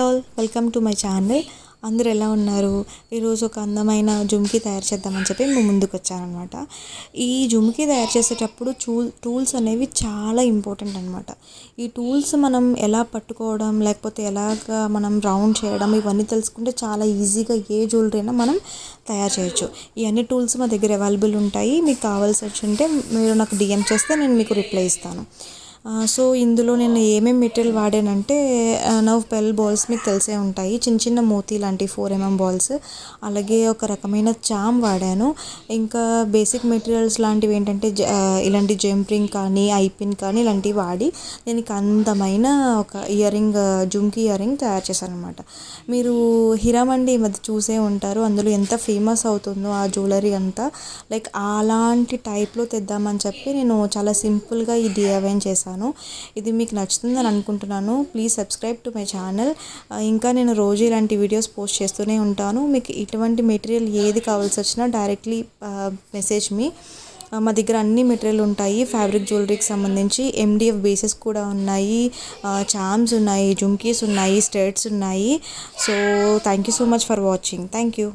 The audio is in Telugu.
All, welcome to my channel. అందరూ ఎలా ఉన్నారు? ఈరోజు ఒక అందమైన జుమ్కీ తయారు చేద్దామని చెప్పి మేము ముందుకు వచ్చానమాట. ఈ జుమ్కీ తయారు చేసేటప్పుడు టూల్స్ అనేవి చాలా ఇంపార్టెంట్ అనమాట. ఈ టూల్స్ మనం ఎలా పట్టుకోవడం, లేకపోతే ఎలాగా మనం రౌండ్ చేయడం, ఇవన్నీ తెలుసుకుంటే చాలా ఈజీగా ఏ జ్యువెలరీ అయినా మనం తయారు చేయొచ్చు. ఈ అన్ని టూల్స్ మా దగ్గర అవైలబుల్ ఉంటాయి. మీకు కావాల్సి ఉంటే మీరు నాకు డిఎం చేస్తే నేను మీకు రిప్లై ఇస్తాను. సో ఇందులో నేను ఏమేమి మెటీరియల్ వాడానంటే నవ్ పెల్ బాల్స్ మీకు తెలిసే ఉంటాయి, చిన్న చిన్న మోతీ లాంటి 4mm బాల్స్, అలాగే ఒక రకమైన చామ్ వాడాను. ఇంకా బేసిక్ మెటీరియల్స్ లాంటివి ఏంటంటే ఇలాంటి జంపింగ్ కానీ ఐపిన్ కానీ ఇలాంటివి వాడి దీనికి అందమైన ఒక జుమ్కీ ఇయర్ రింగ్ తయారు చేశాను అనమాట. మీరు హిరామండి ఈ మధ్య చూసే ఉంటారు, అందులో ఎంత ఫేమస్ అవుతుందో ఆ జ్యువెలరీ అంతా. లైక్ అలాంటి టైప్లో తెద్దామని చెప్పి నేను చాలా సింపుల్గా ఈ డిఐవై చేశాను. ఇది మీకు నచ్చుతుందని అనుకుంటున్నాను. Please subscribe to my channel. ఇంకా నేను రోజు ఇలాంటి వీడియోస్ పోస్ట్ చేస్తూనే ఉంటాను. మీకు ఇటువంటి మెటీరియల్ ఏది కావాల్సి వచ్చినా డైరెక్ట్లీ మెసేజ్ మీ. మా దగ్గర అన్ని మెటీరియల్ ఉంటాయి. ఫ్యాబ్రిక్ జ్యువెలరీకి సంబంధించి ఎండిఎఫ్ బేసెస్ కూడా ఉన్నాయి, చామ్స్ ఉన్నాయి, జుమ్కీస్ ఉన్నాయి, స్టడ్స్ ఉన్నాయి. So thank you so much for watching. Thank you.